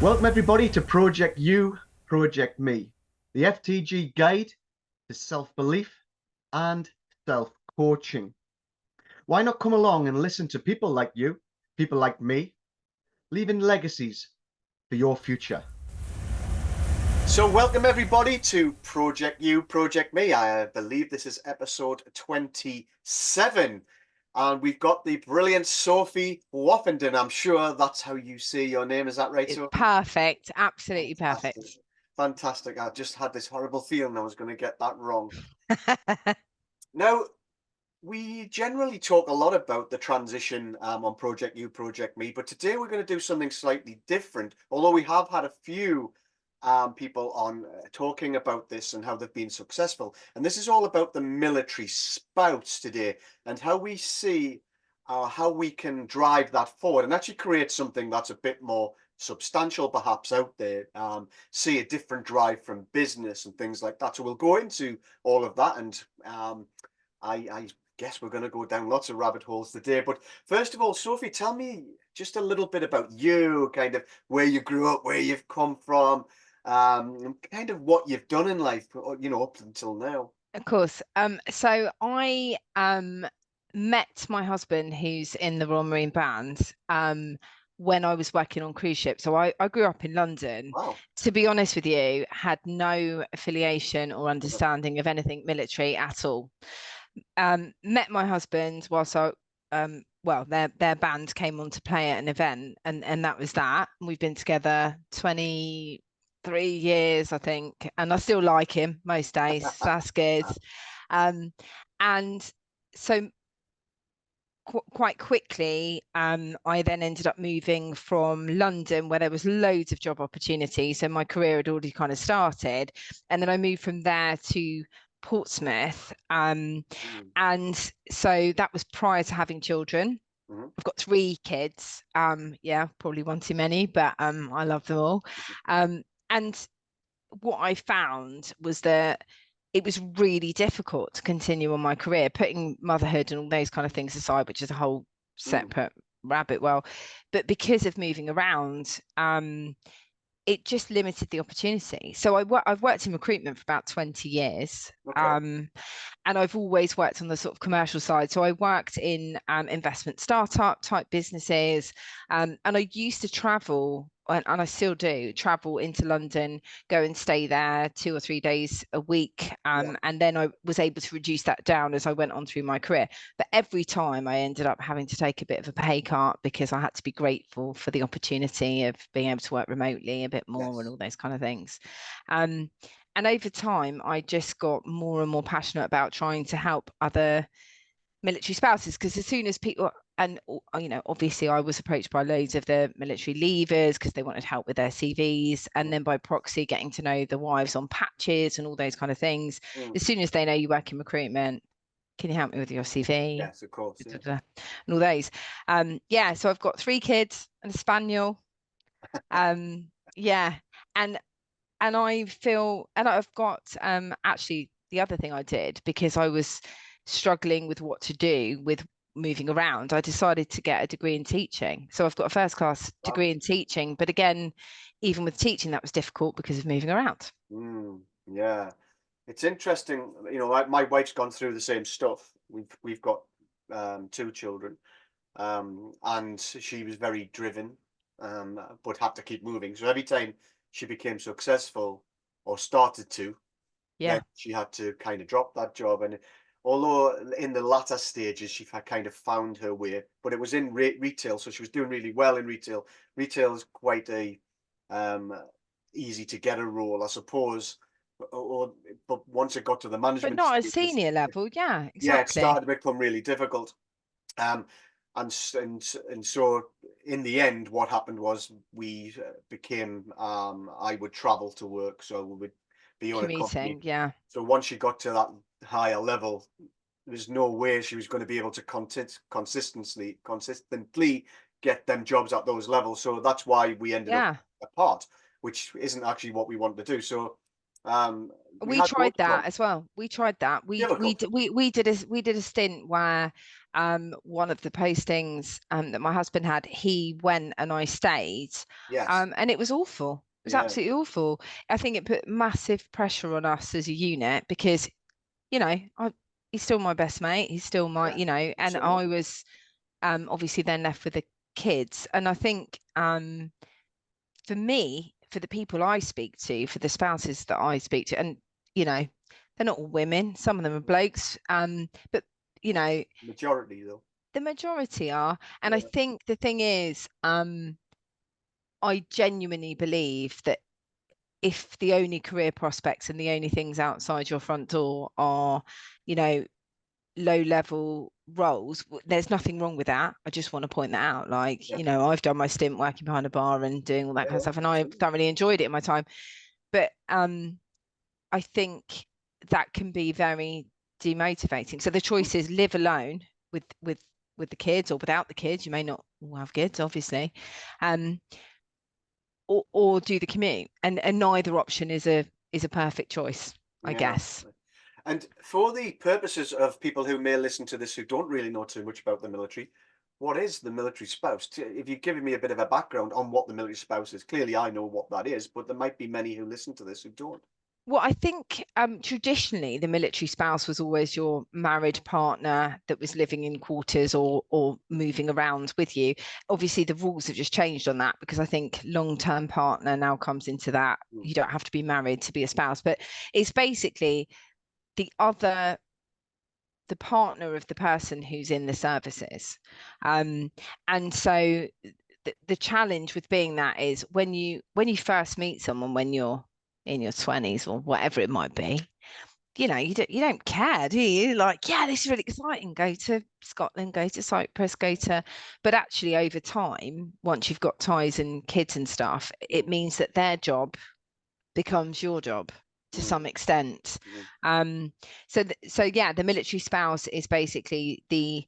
Welcome everybody to Project You, Project Me, the FTG guide to self-belief and self-coaching. Why not come along and listen to people like you, people like me, leaving legacies for your future? So welcome everybody to Project You, Project Me. I believe this is episode 27. And we've got the brilliant Sophie Woffenden. I'm sure that's how you say your name. Is that right, It's Sophie? perfect, absolutely Fantastic. perfect. Fantastic. I just had this horrible feeling I was going to get that wrong. Now, we generally talk a lot about the transition on Project You, Project Me, but today we're going to do something slightly different. Although we have had a few people on talking about this and how they've been successful. And this is all about the military spouse today and how we see how we can drive that forward and actually create something that's a bit more substantial perhaps out there, see a different drive from business and things like that. So we'll go into all of that, and I guess we're going to go down lots of rabbit holes today. But first of all, Sophie, tell me just a little bit about you, kind of where you grew up, where you've come from, and kind of what you've done in life, up until now. Of course. So I met my husband, who's in the Royal Marine Band, when I was working on cruise ships. So I grew up in London. Wow. To be honest with you, had no affiliation or understanding of anything military at all. Met my husband whilst their band came on to play at an event, and that was that. We've been together 23 years, I think, and I still like him most days. So that's good. Um, and so quite quickly, I then ended up moving from London, where there was loads of job opportunities. So my career had already kind of started, and then I moved from there to Portsmouth. And so that was prior to having children. Mhm. I've got 3 kids. Yeah, probably one too many, but I love them all. And what I found was that it was really difficult to continue on my career, putting motherhood and all those kind of things aside, which is a whole separate rabbit well. But because of moving around, it just limited the opportunity. So I've worked in recruitment for about 20 years. Okay. And I've always worked on the sort of commercial side. So I worked in investment startup type businesses, and I used to travel, and I still do travel into London, go and stay there 2 or 3 days a week, Yeah. and then I was able to reduce that down as I went on through my career. But every time I ended up having to take a bit of a pay cut because I had to be grateful for the opportunity of being able to work remotely a bit more and Yes. all those kind of things. And over time, I just got more and more passionate about trying to help other military spouses, because as soon as people, and obviously I was approached by loads of the military leavers because they wanted help with their CVs, and then by proxy getting to know the wives on patches and all those kind of things. Mm. As soon as they know you work in recruitment, can you help me with your CV? Yes, of course. Yeah. And all those. Yeah, so I've got 3 kids and a spaniel. Yeah, and I feel, and I've got actually the other thing I did, because I was struggling with what to do with moving around, I decided to get a degree in teaching. So I've got a first class Wow. degree in teaching, but again, even with teaching, that was difficult because of moving around. Yeah. It's interesting. My wife's gone through the same stuff. We've got 2 children, and she was very driven, but had to keep moving. So every time she became successful or started to, then Yeah. she had to kind of drop that job. And although in the latter stages she had kind of found her way, but it was in retail, so she was doing really well in retail. Retail is quite a um, easy to get a role, I suppose. But once it got to the But management not at stages, senior level. Yeah, yeah, it started exactly. to become really difficult. Um, and so in the end, what happened was we became, I would travel to work, so we would be on a company. Commuting. Yeah. So once she got to that higher level, there's no way she was going to be able to consistently get them jobs at those levels. So that's why we ended up Yeah. apart, which isn't actually what we wanted to do. So We had tried loads that on. as well. We tried that. Difficult. We did a stint where one of the postings that my husband had, he went and I stayed. Yes. And it was awful. It was Yeah. absolutely awful. I think it put massive pressure on us as a unit because, you know, he's still my best mate. He's still my, Yeah. you know, and I Absolutely. was obviously then left with the kids. And I think for me, for the people I speak to, for the spouses that I speak to, and you know, they're not all women, some of them are blokes, but you know, Majority though. the majority are. And I Yeah. think the thing is, I genuinely believe that if the only career prospects and the only things outside your front door are, you know, low level roles, there's nothing wrong with that. I just want to point that out. Like, Yeah. you know, I've done my stint working behind a bar and doing all that Yeah. kind of Yeah. stuff, and I Absolutely. thoroughly enjoyed it in my time. But I think that can be very demotivating. So the Mm. choice is live alone with with the kids or without the kids. You may not all have kids, obviously, um, or do the commute. And neither option is a perfect choice, I Yeah. guess. And for the purposes of people who may listen to this who don't really know too much about the military, what is the military spouse? If you've given me a bit of a background on what the military spouse is, clearly I know what that is, but there might be many who listen to this who don't. Well, I think traditionally the military spouse was always your married partner that was living in quarters or moving around with you. Obviously, the rules have just changed on that because I think long-term partner now comes into that. Mm. You don't have to be married to be a spouse, but it's basically the other the partner of the person who's in the services. Um, and so the challenge with being that is when you first meet someone when you're in your 20s or whatever it might be, you know, you don't care, do you? You're like, yeah, this is really exciting. Go to Scotland, go to Cyprus, go to, but actually over time, once you've got ties and kids and stuff, it Mm. means that their job becomes your job to Mm. some extent. Mm. Um, so yeah, the military spouse is basically the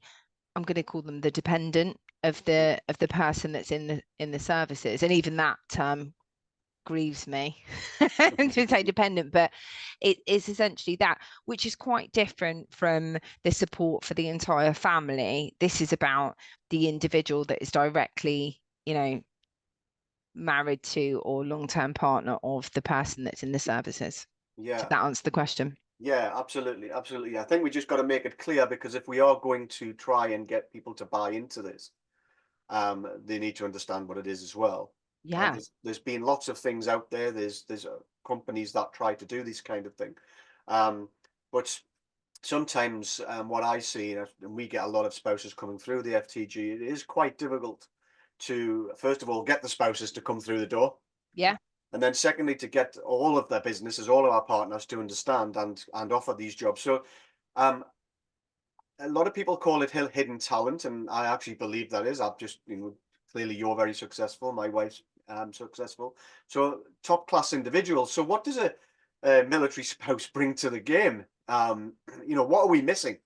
I'm going to call them the dependent of the person that's in the services, and even that term grieves me to say dependent, but it is essentially that, which is quite different from the support for the entire family. This is about the individual that is directly, you know, married to or long-term partner of the person that's in the services. Did Yeah. that answer the question? Yeah, absolutely, absolutely. I think we just got to make it clear because if we are going to try and get people to buy into this, they need to understand what it is as well. And Yeah. there's been lots of things out there. There's companies that try to do this kind of thing, um, but sometimes what I see, and we get a lot of spouses coming through the FTG, it is quite difficult to first of all get the spouses to come through the door, Yeah. and then secondly to get all of their businesses, all of our partners to understand and offer these jobs. So um, a lot of people call it hidden talent, and I actually believe that is. I've just, clearly you're very successful. My wife's successful. So top class individuals. So what does a military spouse bring to the game? What are we missing?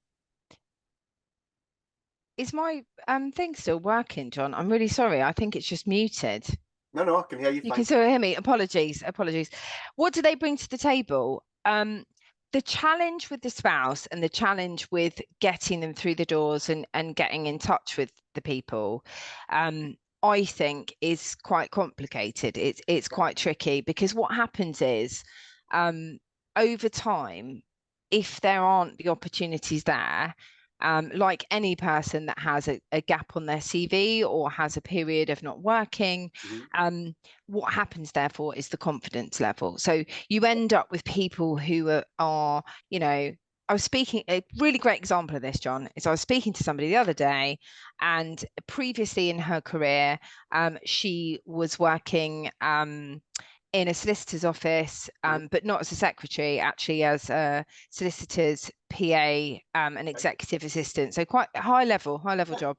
Is my thing still working, John? I'm really sorry. I think it's just muted. No, no, I can hear you You can fine. still hear me. Apologies. Apologies. What do they bring to the table? The challenge with the spouse and the challenge with getting them through the doors and getting in touch with the people, I think is quite complicated. It's quite tricky because what happens is, over time, if there aren't the opportunities there, like any person that has a gap on their CV or has a period of not working, Mhm. what happens therefore is the confidence level. So you end up with people who are, you know, I was speaking, a really great example of this, John, is I was speaking to somebody the other day, and previously in her career, she was working in a solicitor's office, Mhm. but not as a secretary, actually as a solicitor's PA, an Right. executive assistant. So quite high level Yeah. job.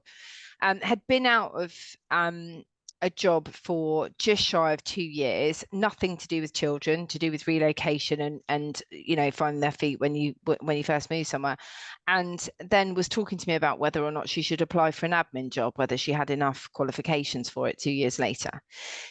Had been out of a job for just shy of 2 years, nothing to do with children, to do with relocation and you know, finding their feet when you first move somewhere, and then was talking to me about whether or not she should apply for an admin job, whether she had enough qualifications for it 2 years later.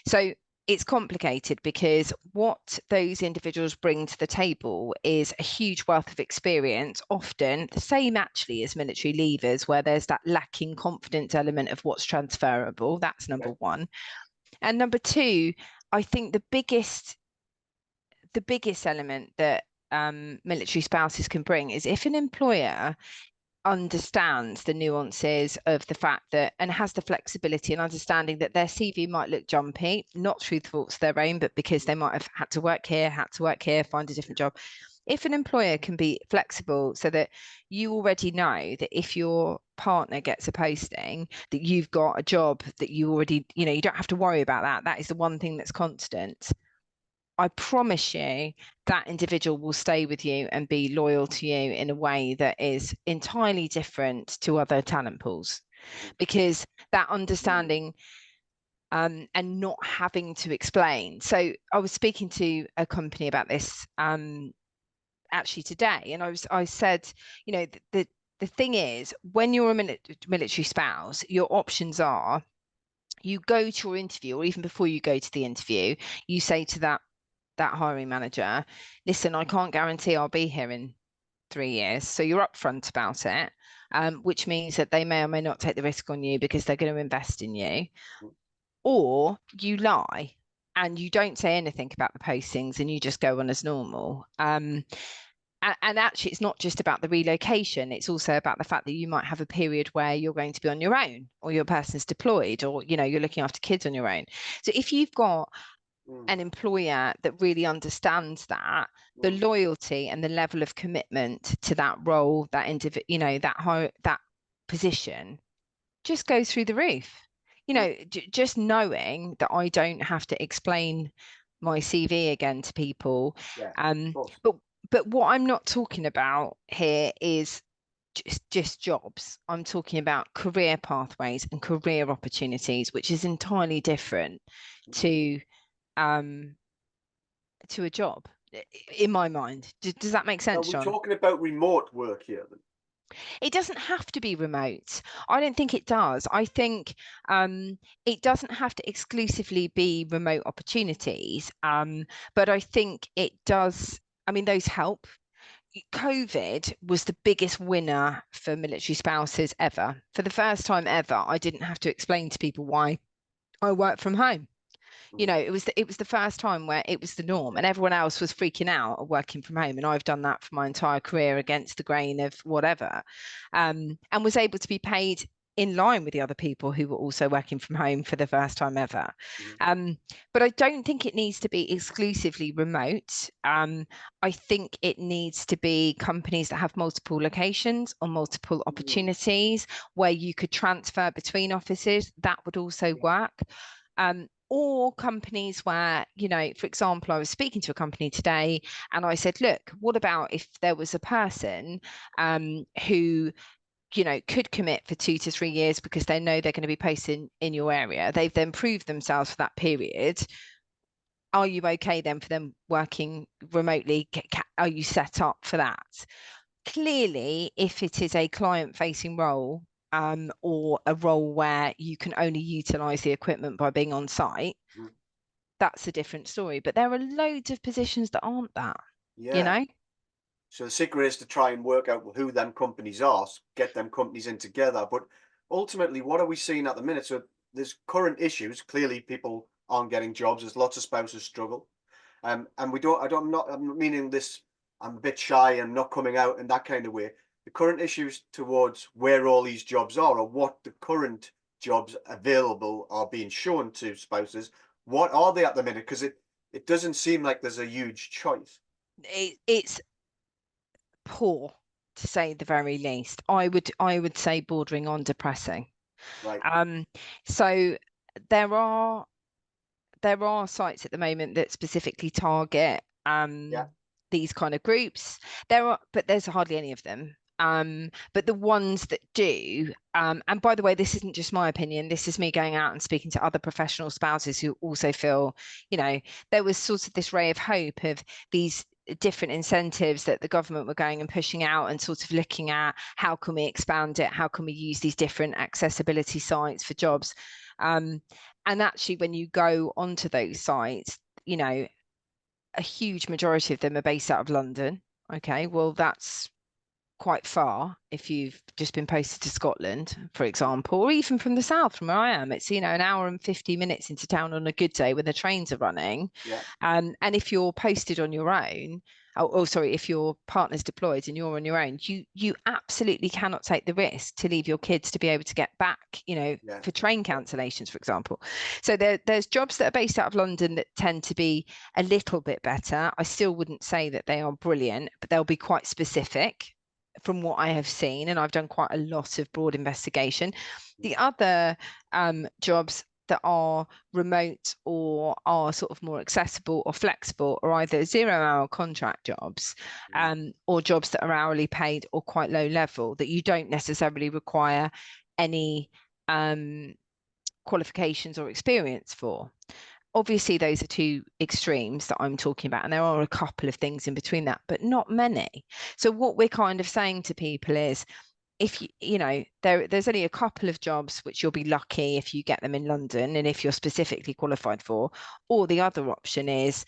So it's complicated because what those individuals bring to the table is a huge wealth of experience, often the same actually as military leavers, where there's that lacking confidence element of what's transferable. That's number Okay. one. And number two, I think the biggest element that military spouses can bring is if an employer understands the nuances of the fact that, and has the flexibility and understanding that their CV might look jumpy, not through faults of their own, but because they might have had to work here, find a different job. If an employer can be flexible so that you already know that if your partner gets a posting, that you've got a job that you already, you don't have to worry about that. That is the one thing that's constant. I promise you that individual will stay with you and be loyal to you in a way that is entirely different to other talent pools, Mhm. because that understanding and not having to explain. So I was speaking to a company about this actually today, and I said, the thing is, when you're a military spouse, your options are you go to your interview, or even before you go to the interview, you say to that hiring manager, listen, I can't guarantee I'll be here in 3 years. So you're upfront about it, which means that they may or may not take the risk on you because they're going to invest in you. Or you lie and you don't say anything about the postings and you just go on as normal. And actually, it's not just about the relocation. It's also about the fact that you might have a period where you're going to be on your own, or your person's deployed, or you're looking after kids on your own. So if you've got an employer that really understands that, the loyalty and the level of commitment to that role, that that position just goes through the roof. Just knowing that I don't have to explain my CV again to people. Yeah, of Um, course. but what I'm not talking about here is just jobs. I'm talking about career pathways and career opportunities, which is entirely different to a job, in my mind. Does that make Are sense, we John? talking about remote work here then? It doesn't have to be remote. I don't think it does. I think it doesn't have to exclusively be remote opportunities, but I think it does. I mean, those help. COVID was the biggest winner for military spouses ever. For the first time ever, I didn't have to explain to people why I work from home. It was the first time where it was the norm, and everyone else was freaking out at working from home. And I've done that for my entire career against the grain of whatever, and was able to be paid in line with the other people who were also working from home for the first time ever. But I don't think it needs to be exclusively remote. I think it needs to be companies that have multiple locations or multiple opportunities where you could transfer between offices. That would also work. Or companies where, for example, I was speaking to a company today and I said, look, what about if there was a person who, could commit for 2 to 3 years because they know they're going to be posted in your area. They've then proved themselves for that period. Are you okay then for them working remotely? Are you set up for that? Clearly, if it is a client-facing role, or a role where you can only utilize the equipment by being on site, that's a different story. But there are loads of positions that aren't that, you Yeah. know? So the secret is to try and work out who them companies are, get them companies in together. But ultimately, what are we seeing at the minute? So there's current issues. Clearly, people aren't getting jobs. There's lots of spouses struggle. And we don't. I'm not meaning this. I'm a bit shy and not coming out in that kind of way. The current issues towards where all these jobs are, or what the current jobs available are being shown to spouses. What are they at the minute? Because it doesn't seem like there's a huge choice. It's poor, to say the very least. I would say bordering on depressing. Right. So there are sites at the moment that specifically target Yeah. these kind of groups. But there's hardly any of them. But the ones that do, and by the way, this isn't just my opinion. This is me going out and speaking to other professional spouses who also feel, there was sort of this ray of hope of these different incentives that the government were going and pushing out, and sort of looking at how can we expand it, how can we use these different accessibility sites for jobs. And actually, when you go onto those sites, you know, a huge majority of them are based out of London. Okay, well, that's quite far if you've just been posted to Scotland, for example, or even from the south, from where I am. It's, you know, an hour and 50 minutes into town on a good day when the trains are running. Yeah. And if you're posted on your own, sorry, if your partner's deployed and you're on your own, you absolutely cannot take the risk to leave your kids to be able to get back, you know, Yeah. for train cancellations, for example. So there's jobs that are based out of London that tend to be a little bit better. I still wouldn't say that they are brilliant, but they'll be quite specific from what I have seen, and I've done quite a lot of broad investigation. The other jobs that are remote or are sort of more accessible or flexible are either 0-hour contract jobs, or jobs that are hourly paid or quite low level that you don't necessarily require any qualifications or experience for. Obviously, those are two extremes that I'm talking about, and there are a couple of things in between that, but not many. So what we're kind of saying to people is, if you know, there's only a couple of jobs which you'll be lucky if you get them in London and if you're specifically qualified for, or the other option is,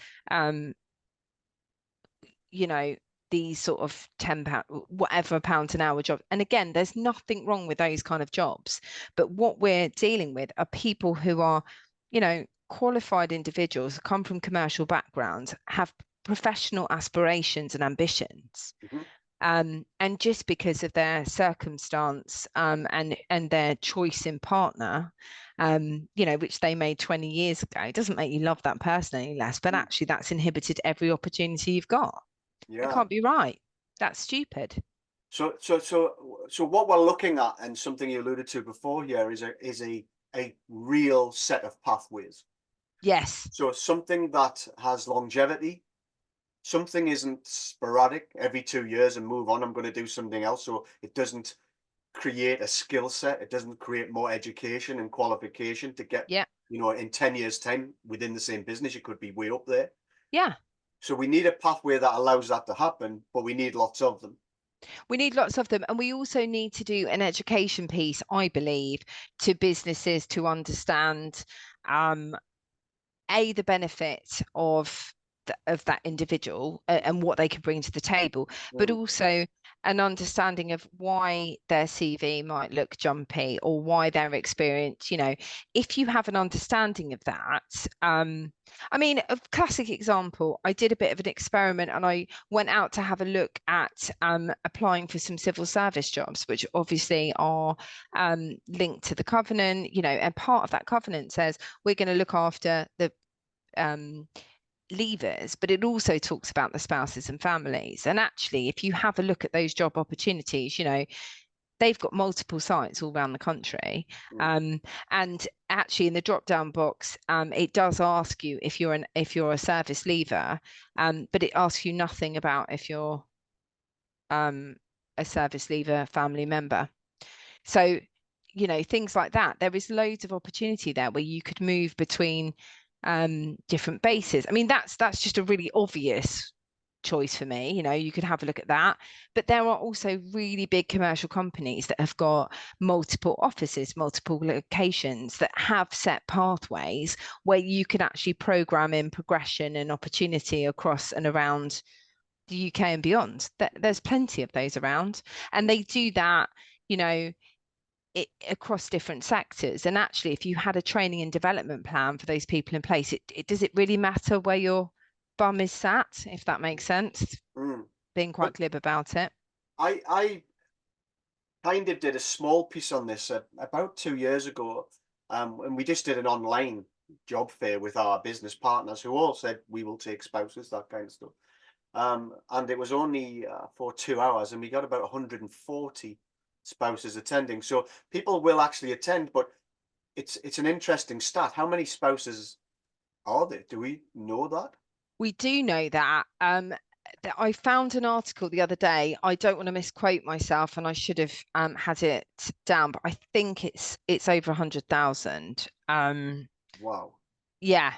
you know, these sort of £10, whatever pounds an hour job. And again, there's nothing wrong with those kind of jobs, but what we're dealing with are people who are, you know, qualified individuals, come from commercial backgrounds, have professional aspirations and ambitions. Mm-hmm. And just because of their circumstance, and their choice in partner, you know, which they made 20 years ago, it doesn't make you love that person any less, but actually that's inhibited every opportunity you've got. It Yeah. can't be right. That's stupid. So what we're looking at, and something you alluded to before here, is a real set of pathways. Yes. So something that has longevity, something isn't sporadic every 2 years and move on, I'm going to do something else. So it doesn't create a skill set. It doesn't create more education and qualification to get, Yeah. you know, in 10 years time within the same business, you could be way up there. Yeah. So we need a pathway that allows that to happen, but we need lots of them. We need lots of them. And we also need to do an education piece, I believe, to businesses to understand, the benefit of that individual, and what they can bring to the table, but also an understanding of why their CV might look jumpy or why their experience, you know, if you have an understanding of that. I mean, a classic example, I did a bit of an experiment and I went out to have a look at applying for some civil service jobs, which obviously are linked to the covenant, you know, and part of that covenant says we're going to look after the leavers, but it also talks about the spouses and families. And actually, if you have a look at those job opportunities, you know, they've got multiple sites all around the country. And actually, in the drop-down box, it does ask you if you're a service leaver, but it asks you nothing about if you're a service leaver family member. So, you know, things like that. There is loads of opportunity there where you could move between different bases. I mean, that's just a really obvious choice for me. You know, you could have a look at that. But there are also really big commercial companies that have got multiple offices, multiple locations, that have set pathways where you can actually program in progression and opportunity across and around the UK and beyond. There's plenty of those around, and they do that, you know, across different sectors. And actually, if you had a training and development plan for those people in place, does it really matter where your bum is sat, if that makes sense? Being quite glib about it. I kind of did a small piece on this about 2 years ago, and we just did an online job fair with our business partners who all said we will take spouses, that kind of stuff. And it was only for 2 hours, and we got about 140 spouses attending. So people will actually attend, but it's an interesting stat. How many spouses are there? Do we know that? We do know that. I found an article the other day. I don't want to misquote myself, and I should have had it down, but I think it's over 100,000. Wow. Yeah.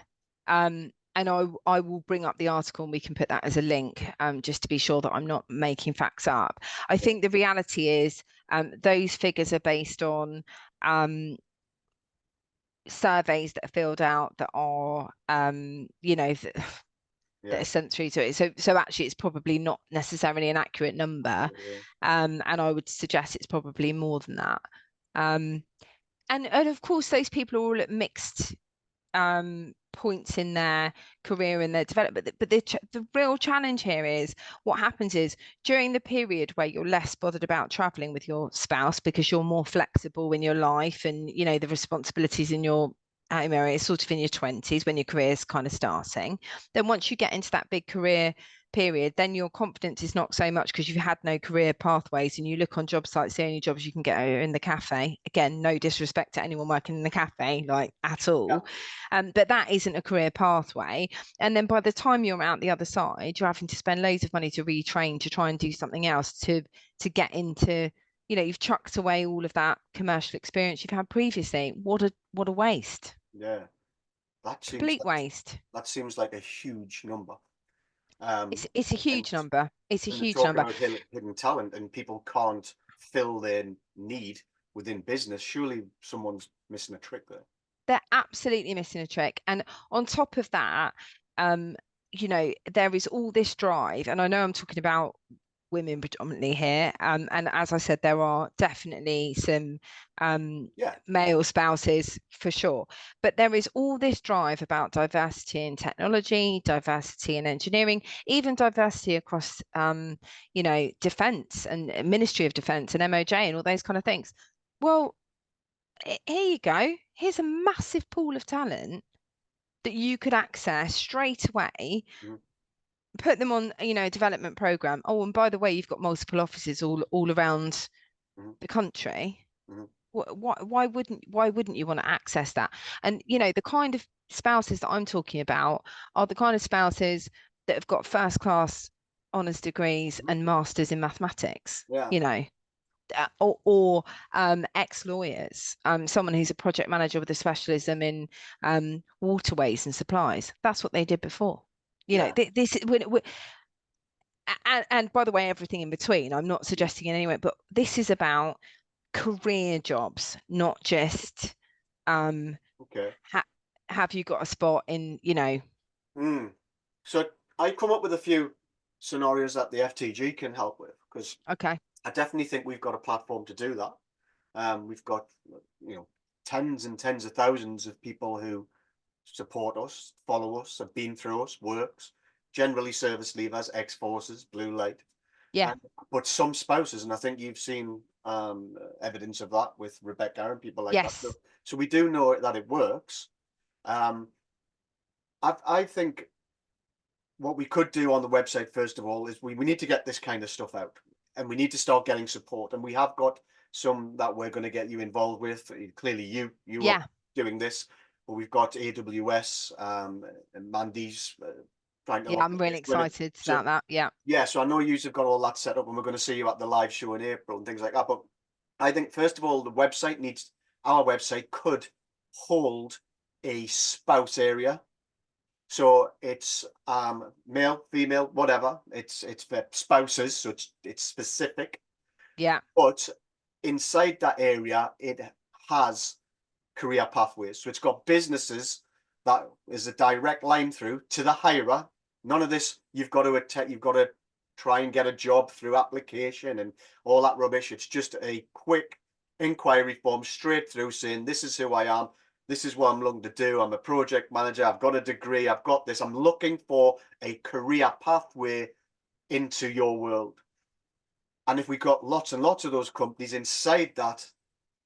And I will bring up the article and we can put that as a link, just to be sure that I'm not making facts up. I think the reality is those figures are based on surveys that are filled out that are you know, that Yeah. are sent through to it. So actually it's probably not necessarily an accurate number. Yeah. And I would suggest it's probably more than that. And of course those people are all at mixed points in their career and their development. But the real challenge here is what happens is during the period where you're less bothered about traveling with your spouse because you're more flexible in your life and you know the responsibilities in your area sort of in your 20s when your career's kind of starting. Then once you get into that big career period, then your confidence is not so much because you've had no career pathways and you look on job sites, the only jobs you can get are in the cafe. Again, no disrespect to anyone working in the cafe, like at all. But that isn't a career pathway. And then by the time you're out the other side, you're having to spend loads of money to retrain to try and do something else to get into, you know, you've chucked away all of that commercial experience you've had previously. What a waste. Yeah. That seems Complete like waste. that seems like a huge number. It's a And huge number. It's a when they're huge talking number. about hidden talent and people can't fill their need within business, surely someone's missing a trick there. They're absolutely missing a trick. And on top of that, um, you know, there is all this drive, and I know I'm talking about women predominantly here. And as I said, there are definitely some Yeah. male spouses for sure. But there is all this drive about diversity in technology, diversity in engineering, even diversity across, you know, defence and Ministry of Defence and MOJ and all those kind of things. Well, here you go. Here's a massive pool of talent that you could access straight away, Mhm. put them on, you know, a development program. Oh, and by the way, you've got multiple offices all around Mhm. the country. Mhm. Why wouldn't you want to access that? And you know, the kind of spouses that I'm talking about are the kind of spouses that have got first class honours degrees Mhm. and masters in mathematics. Yeah. You know, or ex-lawyers, someone who's a project manager with a specialism in waterways and supplies. That's what they did before. You know, Yeah. this and by the way, everything in between. I'm not Mhm. suggesting in any way, but this is about career jobs, not just um, Okay. ha have you got a spot in, you know, Mm. So I come up with a few scenarios that the FTG can help with because okay, I definitely think we've got a platform to do that. We've got, tens and tens of thousands of people who support us, follow us, have been through us, works, generally service leavers, ex-forces, blue light. yeah, And, but some spouses, and I think you've seen evidence of that with Rebecca and people like that. So, yes, so we do know that it works. Um, I think what we could do on the website, first of all, is we need to get this kind of stuff out and we need to start getting support. And we have got some that we're going to get you involved with. Clearly, you are yeah, doing this, but we've got AWS and Mandy's trying to yeah. look I'm at really this. But excited so, about that. Yeah, yeah, so I know you've got all that set up and we're going to see you at the live show in April and things like that. But I think, first of all, our website could hold a spouse area, so it's male, female, whatever. It's for spouses, so it's specific. yeah, But inside that area, it has career pathways. So it's got businesses that is a direct line through to the hirer. None of this you've got to try and get a job through application and all that rubbish. It's just a quick inquiry form straight through saying this is who I am. This is what I'm looking to do. I'm a project manager. I've got a degree. I've got this. I'm looking for a career pathway into your world. And if we got lots and lots of those companies inside that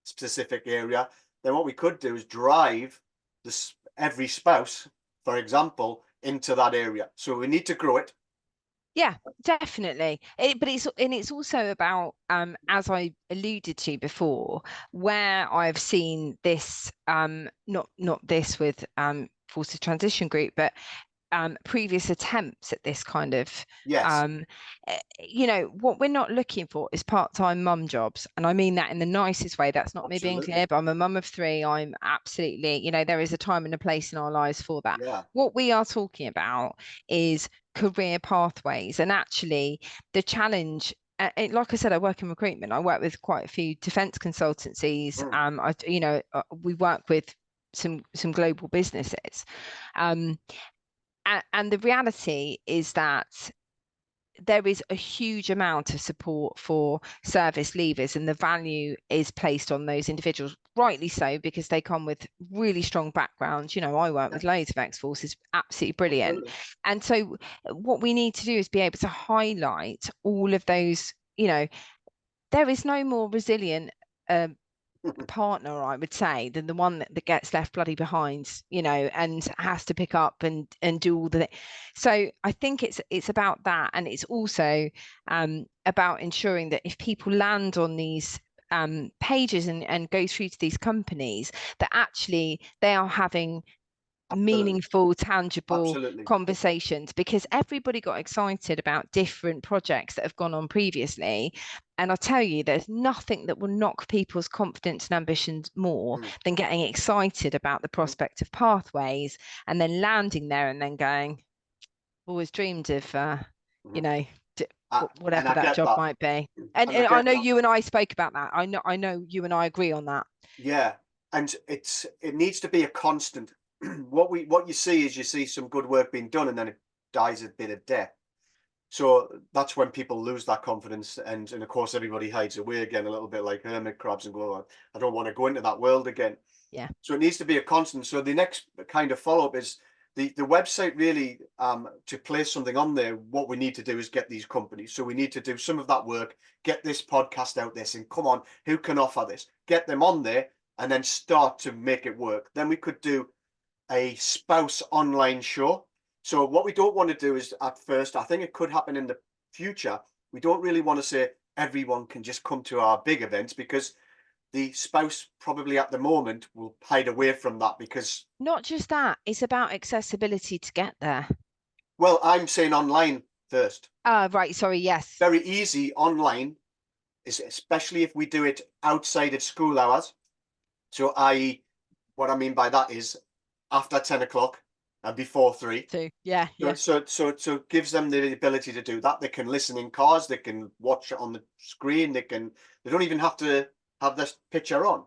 specific area, then what we could do is drive this every spouse, for example, into that area. So we need to grow it. yeah, definitely. But it's also about, as I alluded to before, where I've seen this, not this with Forces Transition Group, but previous attempts at this kind of Yes, um, you know, what we're not looking for is part-time mum jobs, and I mean that in the nicest way. That's not me being absolutely. clear, but I'm a mum of three. I'm absolutely, you know, there is a time and a place in our lives for that. Yeah, What we are talking about is career pathways, and actually the challenge, like I said, I work in recruitment. I work with quite a few defence consultancies. mm, You know, we work with some global businesses. And the reality is that there is a huge amount of support for service leavers, and the value is placed on those individuals, rightly so, because they come with really strong backgrounds. I work with loads of ex-forces, absolutely brilliant. Absolutely. And so what we need to do is be able to highlight all of those. There is no more resilient partner, I would say, than the one that gets left bloody behind, and has to pick up and do all the. So I think it's about that, and it's also about ensuring that if people land on these pages and go through to these companies, that actually they are having meaningful, tangible Absolutely. conversations, because everybody got excited about different projects that have gone on previously. And I'll tell you, there's nothing that will knock people's confidence and ambitions more than getting excited about the prospect of pathways and then landing there and then going, always dreamed of, And whatever I that get job that. might be. And And I I get know that. you and I spoke about that. I know you and I agree on that. Yeah. And it needs to be a constant. What you see some good work being done, and then it dies a bit of death. So that's when people lose that confidence, and of course everybody hides away again, a little bit like hermit crabs, and go, I don't want to go into that world again. Yeah. So it needs to be a constant. So the next kind of follow-up is the website really, to place something on there. What we need to do is get these companies. So we need to do some of that work, get this podcast out there, and come on, who can offer this? Get them on there, and then start to make it work. Then we could do a spouse online show. So what we don't want to do is, at first, I think it could happen in the future, we don't really want to say everyone can just come to our big events, because the spouse probably at the moment will hide away from that, because, Not just that, it's about accessibility to get there. well, I'm saying online first. Right, sorry, yes. Very easy online, is especially if we do it outside of school hours. So i.e., what I mean by that is after 10 o'clock and before 3. Yeah. So it gives them the ability to do that. They can listen in cars, they can watch it on the screen, they don't even have to have this picture on.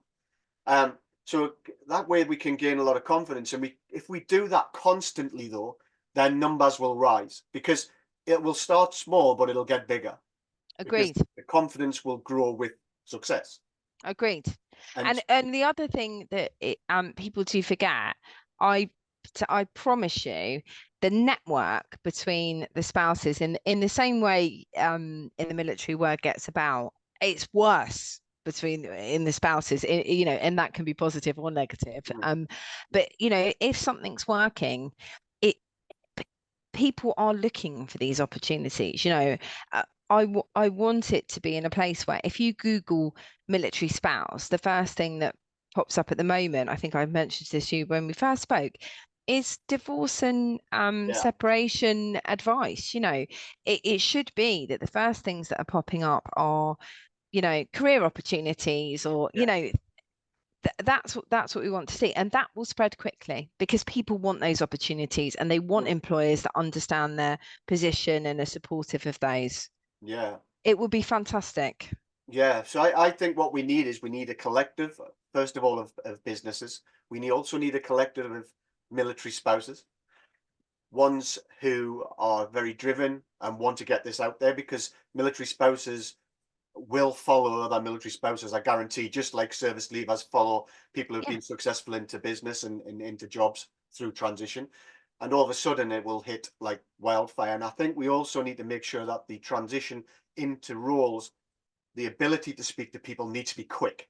So that way we can gain a lot of confidence. And if we do that constantly, though, then numbers will rise, because it will start small, but it'll get bigger. Agreed. Because the confidence will grow with success. Agreed. And And the other thing that people do forget, I promise you, the network between the spouses, in the same way in the military word gets about, it's worse in the spouses, and that can be positive or negative. But if something's working, it people are looking for these opportunities. I want it to be in a place where if you Google military spouse, the first thing that pops up at the moment, I think I mentioned this to you when we first spoke, is divorce and separation advice. It should be that the first things that are popping up are, career opportunities, or, that's what we want to see, and that will spread quickly because people want those opportunities and they want employers that understand their position and are supportive of those. yeah, It would be fantastic. yeah. So I think what we need is, we need a collective, first of all, of businesses. Also need a collective of military spouses, ones who are very driven and want to get this out there, because military spouses will follow other military spouses, I guarantee, just like service leavers follow people who've Yeah. been successful into business and into jobs through transition. And all of a sudden it will hit like wildfire. And I think we also need to make sure that the transition into roles, the ability to speak to people, needs to be quick.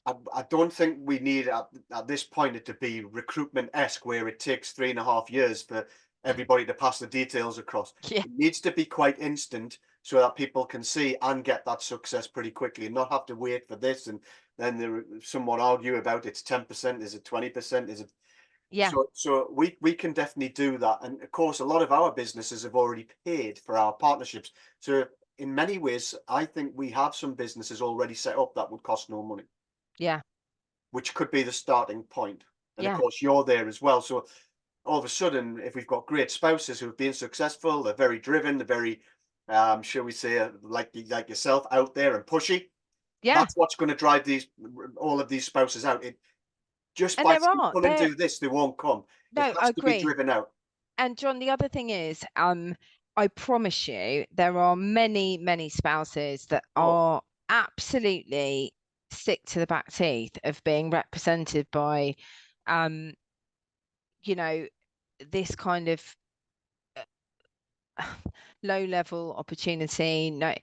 I don't think we need at this point it to be recruitment-esque, where it takes 3.5 years for everybody to pass the details across. Yeah. It needs to be quite instant, so that people can see and get that success pretty quickly, and not have to wait for this, and then someone argue about it's 10%, is it 20%, is it? Yeah. So we can definitely do that. And of course, a lot of our businesses have already paid for our partnerships. So in many ways, I think we have some businesses already set up that would cost no money, Yeah. which could be the starting point. And of Yeah. course, you're there as well. So all of a sudden, if we've got great spouses who've been successful, they're very driven, they're very, shall we say, like yourself, out there and pushy. Yeah. That's what's going to drive all of these spouses out. Just And by there saying, are come and there do this, they won't come. It no, I has to be agree. driven out. And John, the other thing is, I promise you, there are many, many spouses that Oh, are absolutely sick to the back teeth of being represented by, um, you know, this kind of low level opportunity. No,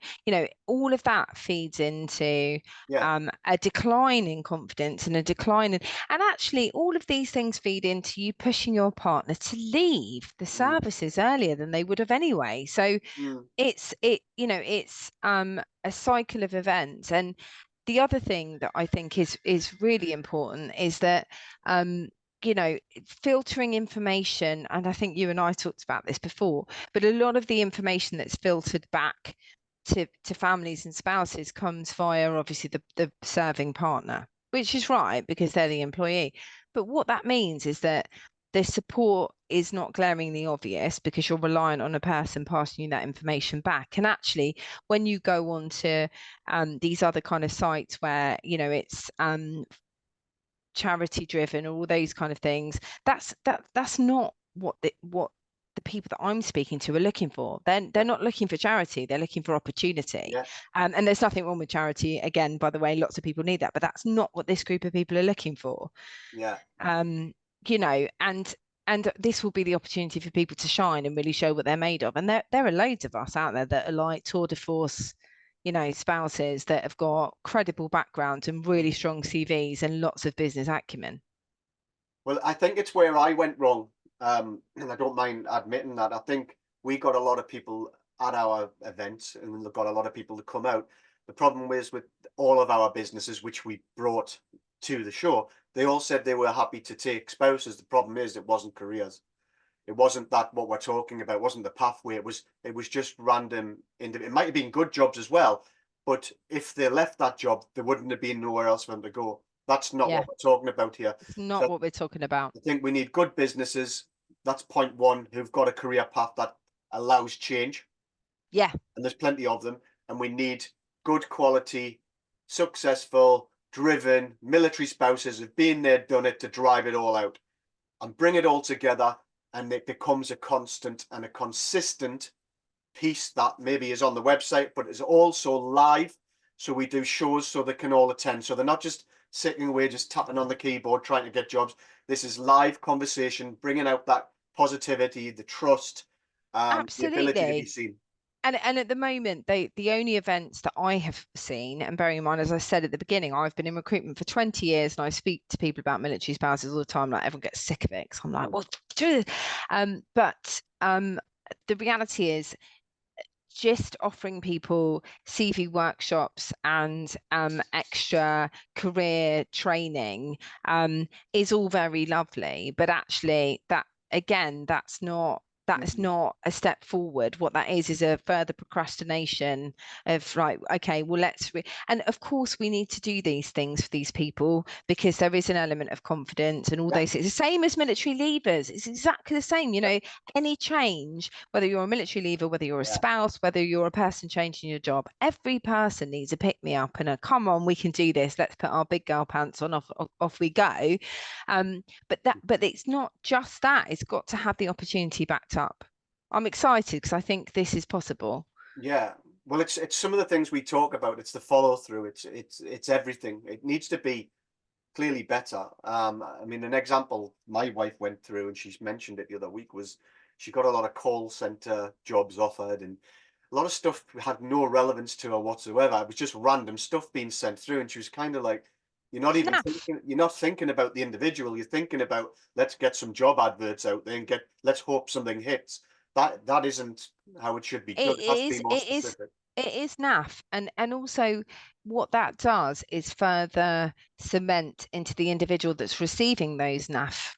all of that feeds into yeah. a decline in confidence and a decline in, and actually all of these things feed into you pushing your partner to leave the Mm, services earlier than they would have anyway. So mm, it's a cycle of events. And the other thing that I think is really important is that um filtering information, and I think you and I talked about this before, but a lot of the information that's filtered back to families and spouses comes via obviously the serving partner, which is right because they're the employee. But what that means is that the support is not glaringly obvious because you're reliant on a person passing you that information back. And actually, when you go on to these other kind of sites where it's charity driven or all those kind of things, that's not what the people that I'm speaking to are looking for. They're yeah, not looking for charity, they're looking for opportunity. yeah, And there's nothing wrong with charity, again, by the way, lots of people need that, but that's not what this group of people are looking for. yeah. um and this will be the opportunity for people to shine and really show what they're made of. And there are loads of us out there that are like tour de force, spouses that have got credible backgrounds and really strong CVs and lots of business acumen. Well, I think it's where I went wrong, and I don't mind admitting that. I think we got a lot of people at our events, and we got a lot of people to come out. The problem is with all of our businesses, which we brought to the show, they all said they were happy to take spouses. The problem is it wasn't careers. It wasn't that what we're talking about. It wasn't the pathway. It was just random. It might have been good jobs as well, but if they left that job, there wouldn't have been nowhere else for them to go. That's not Yeah, what we're talking about here. it's not So what we're talking about. I think we need good businesses. That's point one, who've got a career path that allows change, Yeah, and there's plenty of them. And we need good quality, successful, driven military spouses who've been there, done it, to drive it all out and bring it all together, and it becomes a constant and a consistent piece that maybe is on the website, but is also live. So we do shows so they can all attend. So they're not just sitting away, just tapping on the keyboard, trying to get jobs. This is live conversation, bringing out that positivity, the trust, the ability to be absolutely. seen. And at the moment, the only events that I have seen, and bearing in mind, as I said at the beginning, I've been in recruitment for 20 years and I speak to people about military spouses all the time. Like everyone gets sick of it because I'm like, Mm. well, but the reality is just offering people CV workshops and extra career training is all very lovely, but actually that again, that's Mm. not a step forward. What that is a further procrastination of like, okay, well, and of course we need to do these things for these people because there is an element of confidence and all Yeah, those things. The same as military leavers. It's exactly the same. yeah, Any change, whether you're a military leaver, whether you're a yeah. spouse, whether you're a person changing your job, every person needs a pick me up and a come on, we can do this. Let's put our big girl pants on, off we go. But it's not just that, it's got to have the opportunity backed up. I'm excited because I think this is possible. Yeah. Well, it's some of the things we talk about. It's the follow through. It's everything. It needs to be clearly better. I mean, an example my wife went through, and she's mentioned it the other week, was she got a lot of call center jobs offered, and a lot of stuff had no relevance to her whatsoever. It was just random stuff being sent through, and she was kind of like, "You're not It's even naff. thinking. You're not thinking about the individual. You're thinking about let's get some job adverts out there and let's hope something hits." That isn't how it should be done. It It has to be is, more it is, specific. it is naff. And also what that does is further cement into the individual that's receiving those naff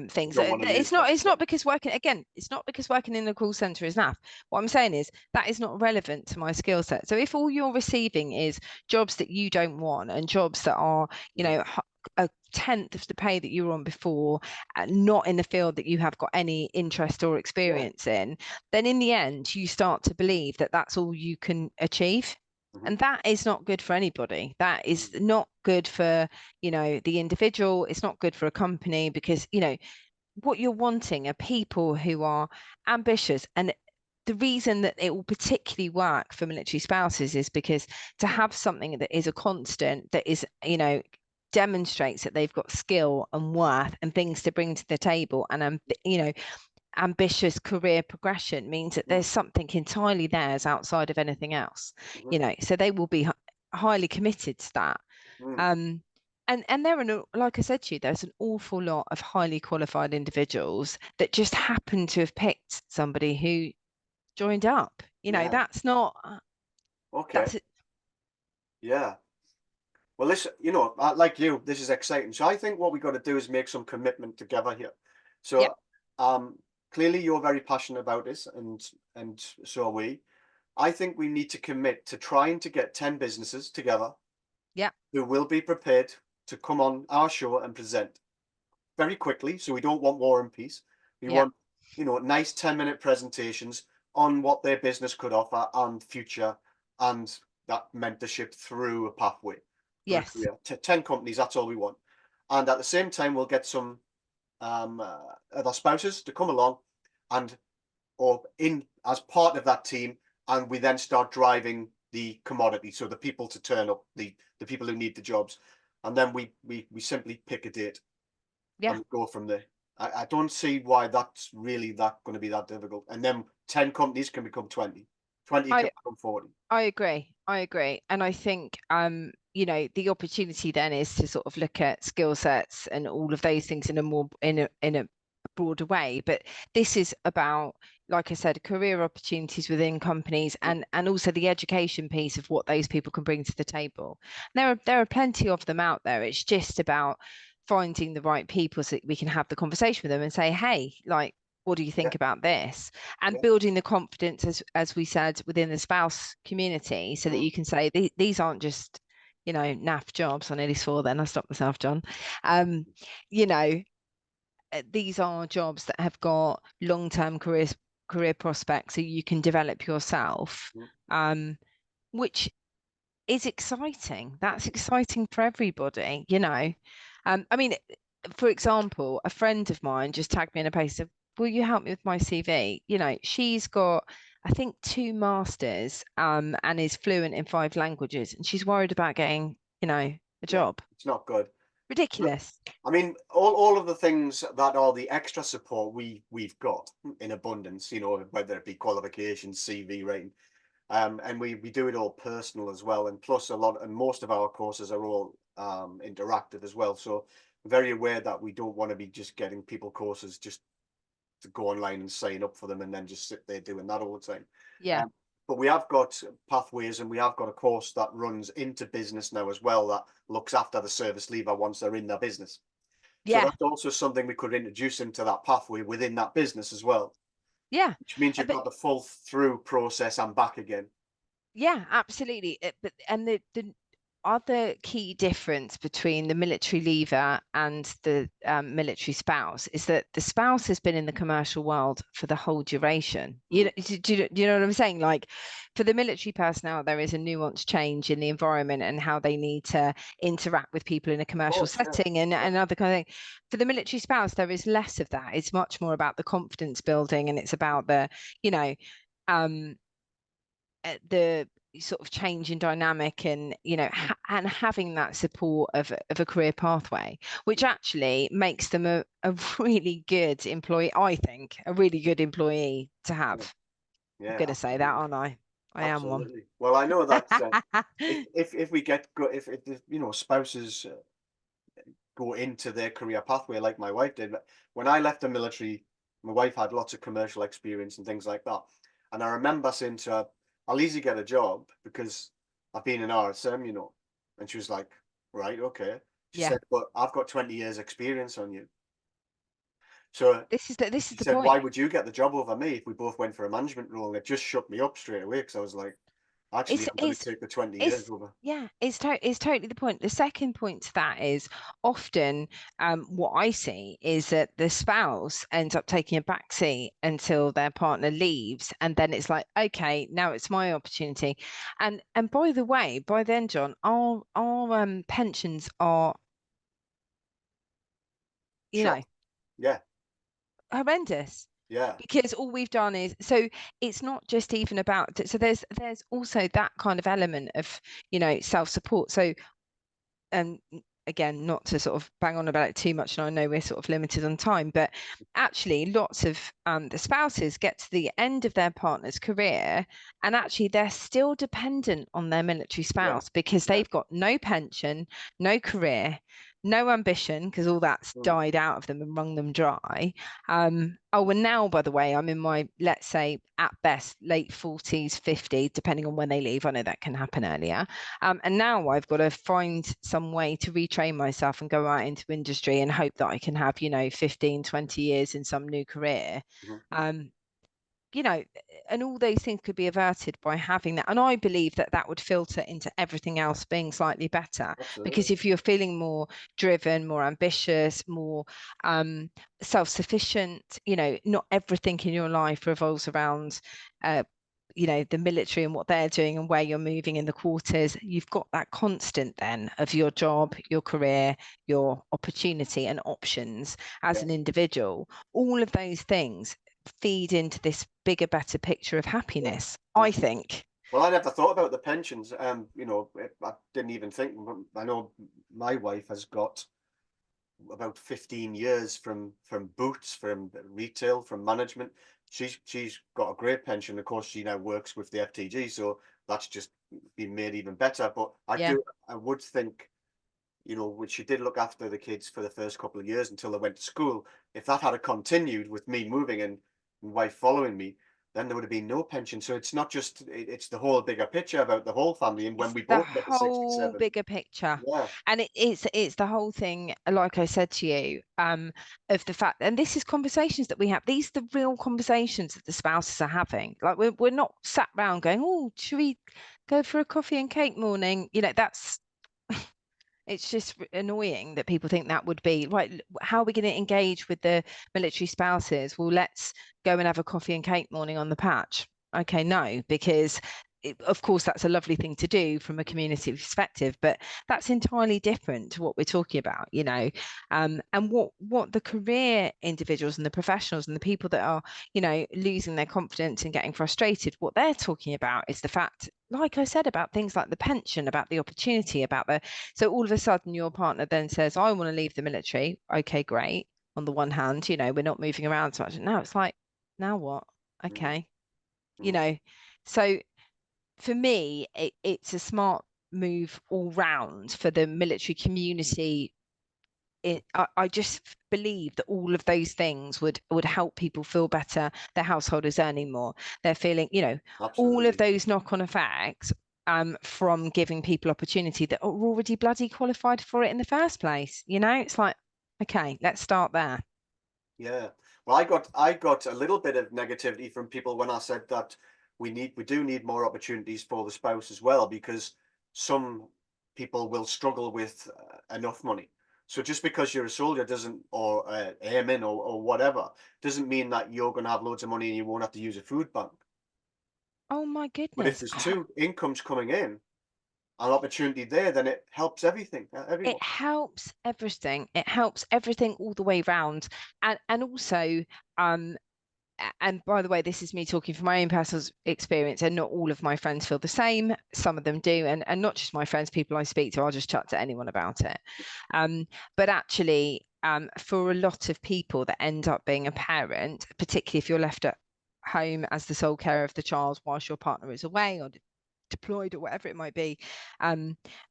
You things. don't want to It's lose not that. it's Yeah. not because working again, it's not because working in the call center is naff. What I'm saying is that is not relevant to my skill set. So if all you're receiving is jobs that you don't want and jobs that are, Mm. a tenth of the pay that you were on before, not in the field that you have got any interest or Yeah. experience in, then in the end you start to believe that that's all you can achieve. And that is not good for anybody. That is not good for, the individual. It's not good for a company, because, what you're wanting are people who are ambitious. And the reason that it will particularly work for military spouses is because to have something that is a constant, that is, demonstrates that they've got skill and worth and things to bring to the table, and ambitious career progression, means that there's something entirely theirs outside of anything else. So they will be highly committed to that. And there are, like I said to you, there's an awful lot of highly qualified individuals that just happen to have picked somebody who joined up. That's not. Okay. That's it. Yeah. Well, this, like you, this is exciting. So I think what we got to do is make some commitment together here. Yep. So, clearly you're very passionate about this, and so are we. I think we need to commit to trying to get 10 businesses together. Yeah. Who will be prepared to come on our show and present very quickly. So we don't want War and Peace. We want, nice 10-minute presentations on what their business could offer and future, and that mentorship through a pathway. Yes. 10 companies, that's all we want. And at the same time, we'll get some other spouses to come along or in as part of that team, and we then start driving the commodity, so the people to turn up, the people who need the jobs, and then we simply pick a date and go from there. I don't see why that's really going to be that difficult. And then 10 companies can become 20 can become 40. I agree. And I think the opportunity then is to sort of look at skill sets and all of those things in a broader way. But this is about, like I said, career opportunities within companies, and also the education piece of what those people can bring to the table. There are plenty of them out there. It's just about finding the right people so that we can have the conversation with them and say, hey, like, what do you think about this? And building the confidence, as we said, within the spouse community, so that you can say these aren't just, naff jobs. I nearly swore then. I stopped myself, John. These are jobs that have got long-term career prospects, so you can develop yourself, which is exciting. That's exciting for everybody, I mean, for example, a friend of mine just tagged me in a post of, will you help me with my CV? She's got, I think, 2 masters, and is fluent in 5 languages, and she's worried about getting, a job. It's not good. Ridiculous. I mean, all of the things that are the extra support we've got in abundance, whether it be qualifications, CV writing, and we do it all personal as well, and plus most of our courses are all interactive as well. So very aware that we don't want to be just getting people courses just to go online and sign up for them and then just sit there doing that all the time. But we have got pathways, and we have got a course that runs into business now as well, that looks after the service leaver once they're in their business. So that's also something we could introduce into that pathway within that business as well. Which means you've got the full through process and back again. Absolutely. And the other key difference between the military leaver and the military spouse is that the spouse has been in the commercial world for the whole duration. Do you know what I'm saying? Like, for the military personnel, there is a nuanced change in the environment and how they need to interact with people in a commercial setting and other kind of thing. For the military spouse, there is less of that. It's much more about the confidence building, and it's about the sort of change in dynamic, and and having that support of a career pathway, which actually makes them a really good employee. I think a really good employee to have. I'm going to say that, aren't I? I am one. Well, I know that if we get if spouses go into their career pathway like my wife did. When I left the military, my wife had lots of commercial experience and things like that, and I remember saying to her, I'll easily get a job because I've been in RSM, and she was like, right, okay. She said, but I've got 20 years experience on you. So this is the said, point. why would you get the job over me if we both went for a management role? And it just shook me up straight away, because I was like, Actually, I'm going to take the 20 years over. Yeah, it's totally the point. The second point to that is often what I see is that the spouse ends up taking a backseat until their partner leaves, and then it's like, okay, now it's my opportunity. And by the way, by then, John, our pensions are, Shot. Yeah. horrendous. Yeah. Because all we've done is, so it's not just even about, so there's also that kind of element of, self-support. So and again, not to sort of bang on about it too much, and I know we're sort of limited on time, but actually lots of the spouses get to the end of their partner's career and actually they're still dependent on their military Yeah. spouse because they've got no pension, no career, no ambition, because all that's died out of them and wrung them dry. Oh, and now, by the way, I'm in my, let's say, at best, late 40s, 50, depending on when they leave. I know that can happen earlier. And now I've got to find some way to retrain myself and go out into industry and hope that I can have, 15, 20 years in some new career. And all those things could be averted by having that. And I believe that that would filter into everything else being slightly better. Absolutely. Because if you're feeling more driven, more ambitious, more self-sufficient, not everything in your life revolves around the military and what they're doing and where you're moving in the quarters. You've got that constant then of your job, your career, your opportunity and options as an individual. All of those things feed into this bigger, better picture of happiness, I think. Well, I never thought about the pensions. I didn't even think. I know my wife has got about 15 years from Boots, from retail, from management. She's got a great pension. Of course, she now works with the FTG, so that's just been made even better. But I would think, when she did look after the kids for the first couple of years until they went to school, if that had continued with me moving and wife following me, then there would have been no pension. So it's not just, it's the whole bigger picture about the whole family. And when we The both get to whole 67, bigger picture. yeah, And it's the whole thing, like I said to you, of the fact, and this is conversations that we have, these are the real conversations that the spouses are having. Like we're not sat around going, oh, should we go for a coffee and cake morning? That's it's just annoying that people think that would be right. How are we going to engage with the military spouses? Well, let's go and have a coffee and cake morning on the patch. Okay, no, because of course that's a lovely thing to do from a community perspective, but that's entirely different to what we're talking about, and what the career individuals and the professionals and the people that are, losing their confidence and getting frustrated, what they're talking about is the fact, like I said, about things like the pension, about the opportunity, so all of a sudden your partner then says, I want to leave the military. Okay, great. On the one hand, we're not moving around so much. Now it's like, now what? Okay. So for me, it's a smart move all round for the military community. I just believe that all of those things would help people feel better. Their household is earning more. They're feeling, all of those knock-on effects from giving people opportunity that are already bloody qualified for it in the first place. It's like, okay, let's start there. Yeah. Well, I got a little bit of negativity from people when I said that we do need more opportunities for the spouse as well, because some people will struggle with enough money. So just because you're a soldier doesn't, or airman or whatever, doesn't mean that you're going to have loads of money and you won't have to use a food bank. Oh my But if goodness. there's two incomes coming in, an opportunity there, then it helps everything, everyone. It helps everything. It helps everything all the way round. And also, and by the way, this is me talking from my own personal experience, and not all of my friends feel the same. Some of them do, and not just my friends, people I speak to, I'll just chat to anyone about it. But actually, for a lot of people that end up being a parent, particularly if you're left at home as the sole carer of the child whilst your partner is away or deployed or whatever it might be,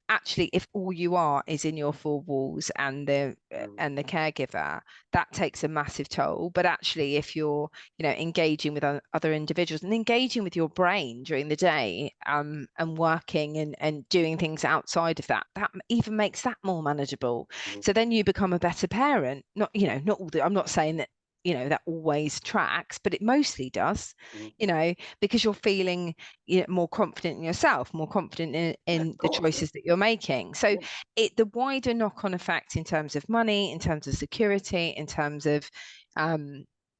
actually, if all you are is in your four walls and the caregiver, that takes a massive toll. But actually, if you're engaging with other individuals and engaging with your brain during the day, and working and doing things outside of that even makes that more manageable. So then you become a better parent. Not all the, I'm not saying that that always tracks, but it mostly does, Mhm. because you're feeling more confident in yourself, more confident in Of the course, choices that you're making. So the wider knock-on effect in terms of money, in terms of security, in terms of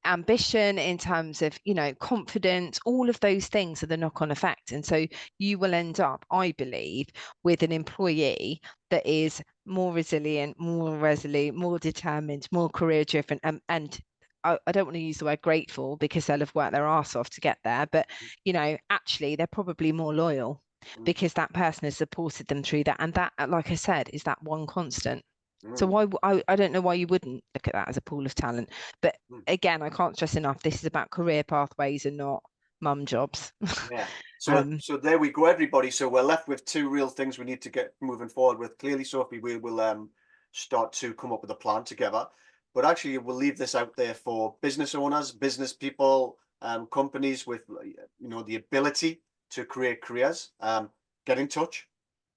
ambition, in terms of confidence, all of those things are the knock-on effect. And so you will end up, I believe, with an employee that is more resilient, more resolute, more determined, more career driven, and I don't want to use the word grateful, because they'll have worked their arse off to get there, but actually they're probably more loyal because that person has supported them through that, and that, like I said, is that one constant. So why I don't know why you wouldn't look at that as a pool of talent. But again, I can't stress enough, this is about career pathways and not mum jobs. Yeah. So there we go, everybody. So we're left with two real things we need to get moving forward with. Clearly, Sophie, we will start to come up with a plan together. But actually, we'll leave this out there for business owners, business people, companies with the ability to create careers. Get in touch.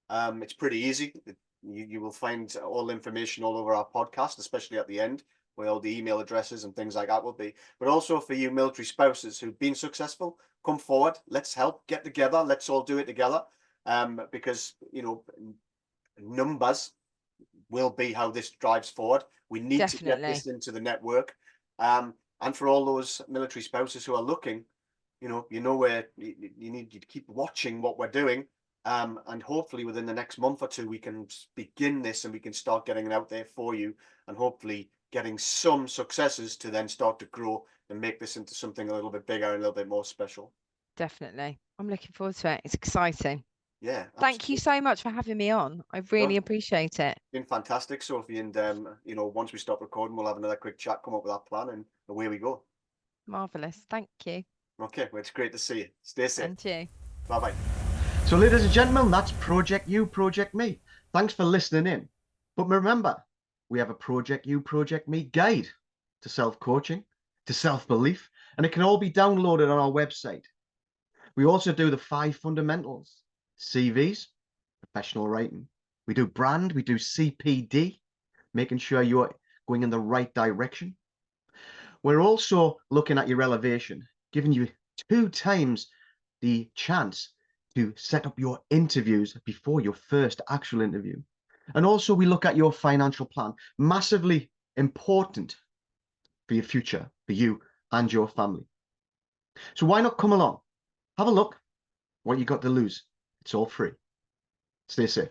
It's pretty easy. You will find all the information all over our podcast, especially at the end, where all the email addresses and things like that will be. But also for you military spouses who've been successful, come forward. Let's help, get together. Let's all do it together. Because numbers will be how this drives forward. We need to get Definitely. this into the network. And for all those military spouses who are looking, where you need to keep watching what we're doing. And hopefully within the next month or two, we can begin this and we can start getting it out there for you, and hopefully getting some successes to then start to grow and make this into something a little bit bigger and a little bit more special. Definitely. I'm looking forward to it. It's exciting. Yeah, Thank you absolutely. so much for having me on. I really Well, appreciate it. been fantastic, Sophie. And once we stop recording, we'll have another quick chat, come up with that plan, and away we go. Marvelous. Thank you. Okay, well, it's great to see you. Stay safe. And you. Bye bye. So, ladies and gentlemen, that's Project You, Project Me. Thanks for listening in. But remember, we have a Project You, Project Me guide to self-coaching, to self-belief, and it can all be downloaded on our website. We also do the 5 fundamentals: CVs, professional writing. We do brand, we do CPD, making sure you're going in the right direction. We're also looking at your elevation, giving you 2 times the chance to set up your interviews before your first actual interview. And also we look at your financial plan, massively important for your future, for you and your family. So why not come along? Have a look. What you got to lose? It's all free. Stay safe.